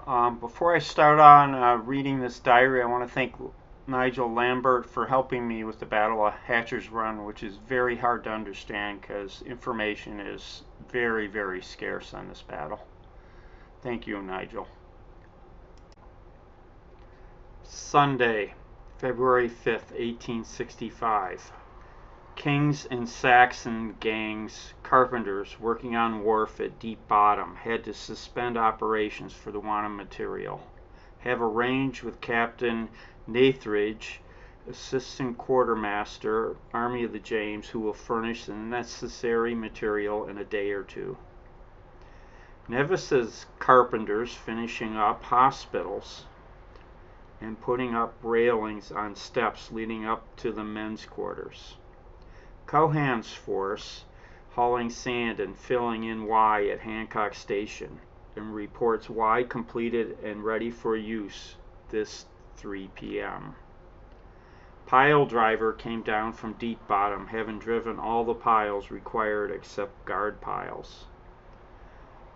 Before I start on reading this diary, I want to thank Nigel Lambert for helping me with the Battle of Hatcher's Run, which is very hard to understand because information is very, very scarce on this battle. Thank you, Nigel. Sunday, February 5th, 1865. Kings and Saxon gangs, carpenters working on wharf at Deep Bottom, had to suspend operations for the want of material. Have arranged with Captain Nathridge, Assistant Quartermaster, Army of the James, who will furnish the necessary material in a day or two. Nevis's carpenters finishing up hospitals and putting up railings on steps leading up to the men's quarters. Cohan's force hauling sand and filling in Y at Hancock Station, and reports Y completed and ready for use this 3 p.m. Pile driver came down from Deep Bottom, having driven all the piles required except guard piles.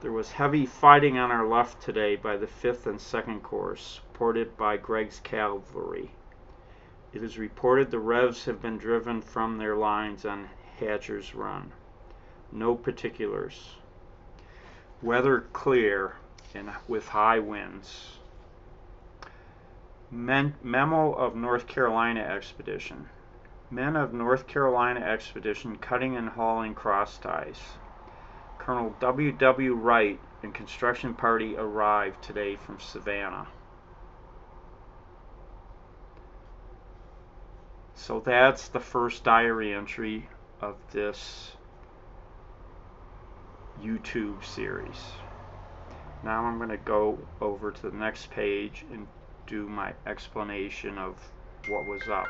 There was heavy fighting on our left today by the 5th and 2nd Corps, supported by Gregg's cavalry. It is reported the Revs have been driven from their lines on Hatcher's Run. No particulars. Weather clear and with high winds. Memo of North Carolina expedition. Men of North Carolina expedition cutting and hauling cross ties. Colonel W. W. Wright and construction party arrived today from Savannah. So that's the first diary entry of this YouTube series. Now I'm going to go over to the next page and do my explanation of what was up.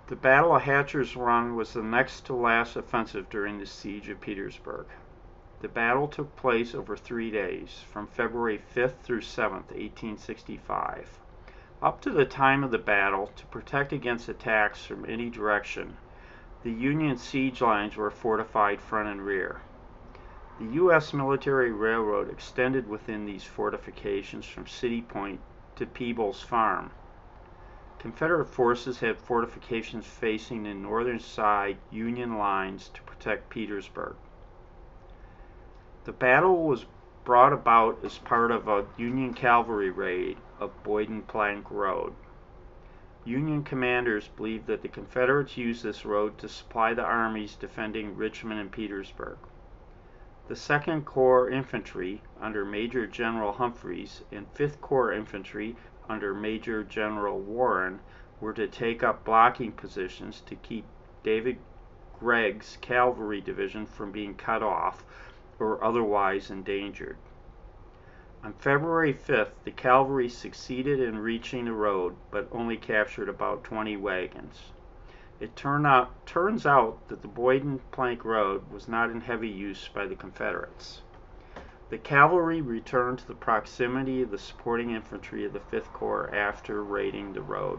The Battle of Hatcher's Run was the next to last offensive during the siege of Petersburg. The battle took place over 3 days, from February 5th through 7th, 1865. Up to the time of the battle, to protect against attacks from any direction, the Union siege lines were fortified front and rear. The U.S. military railroad extended within these fortifications from City Point to Peebles Farm. Confederate forces had fortifications facing the northern side Union lines to protect Petersburg. The battle was brought about as part of a Union cavalry raid of Boydton Plank Road. Union commanders believed that the Confederates used this road to supply the armies defending Richmond and Petersburg. The 2nd Corps Infantry under Major General Humphreys and 5th Corps Infantry under Major General Warren were to take up blocking positions to keep David Gregg's cavalry division from being cut off or otherwise endangered. On February 5th, the cavalry succeeded in reaching the road, but only captured about 20 wagons. It turns out that the Boydton Plank Road was not in heavy use by the Confederates. The cavalry returned to the proximity of the supporting infantry of the 5th Corps after raiding the road.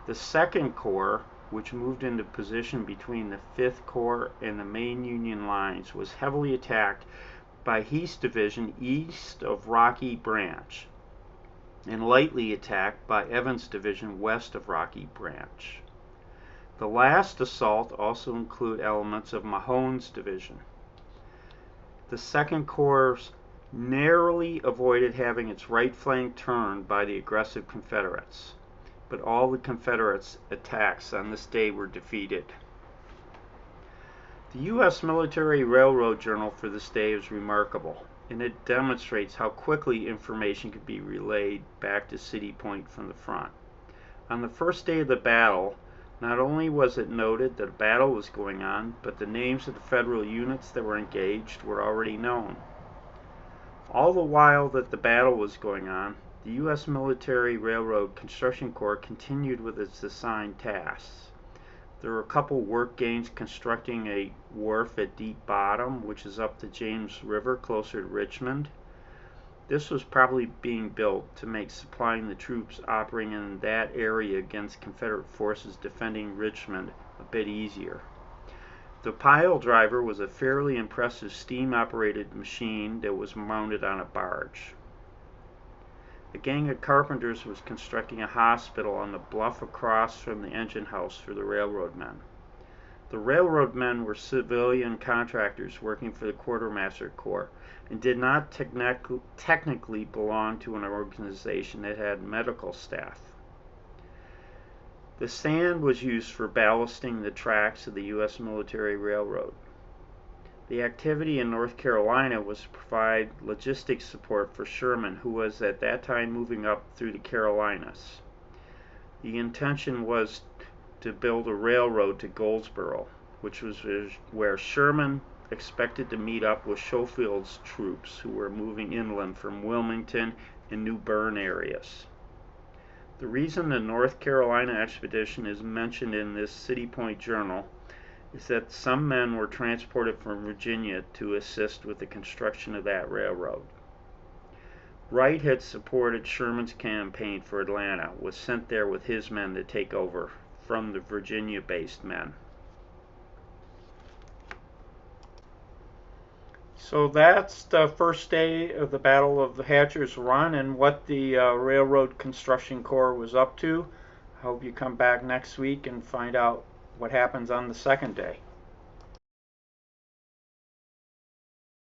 The 2nd Corps, which moved into position between the 5th Corps and the main Union lines, was heavily attacked by Heath's division east of Rocky Branch, and lightly attacked by Evans' division west of Rocky Branch. The last assault also included elements of Mahone's division. The 2nd Corps narrowly avoided having its right flank turned by the aggressive Confederates, but all the Confederates' attacks on this day were defeated. The U.S. Military Railroad Journal for this day is remarkable, and it demonstrates how quickly information could be relayed back to City Point from the front. On the first day of the battle, not only was it noted that a battle was going on, but the names of the Federal units that were engaged were already known. All the while that the battle was going on, the U.S. Military Railroad Construction Corps continued with its assigned tasks. There were a couple work gains constructing a wharf at Deep Bottom, which is up the James River closer to Richmond. This was probably being built to make supplying the troops operating in that area against Confederate forces defending Richmond a bit easier. The pile driver was a fairly impressive steam-operated machine that was mounted on a barge. A gang of carpenters was constructing a hospital on the bluff across from the engine house for the railroad men. The railroad men were civilian contractors working for the Quartermaster Corps and did not technically belong to an organization that had medical staff. The sand was used for ballasting the tracks of the U.S. military railroad. The activity in North Carolina was to provide logistics support for Sherman, who was at that time moving up through the Carolinas. The intention was to build a railroad to Goldsboro, which was where Sherman expected to meet up with Schofield's troops, who were moving inland from Wilmington and New Bern areas. The reason the North Carolina expedition is mentioned in this City Point Journal is that some men were transported from Virginia to assist with the construction of that railroad. Wright had supported Sherman's campaign for Atlanta, was sent there with his men to take over from the Virginia-based men. So that's the first day of the Battle of the Hatcher's Run and what the Railroad Construction Corps was up to. I hope you come back next week and find out what happens on the second day.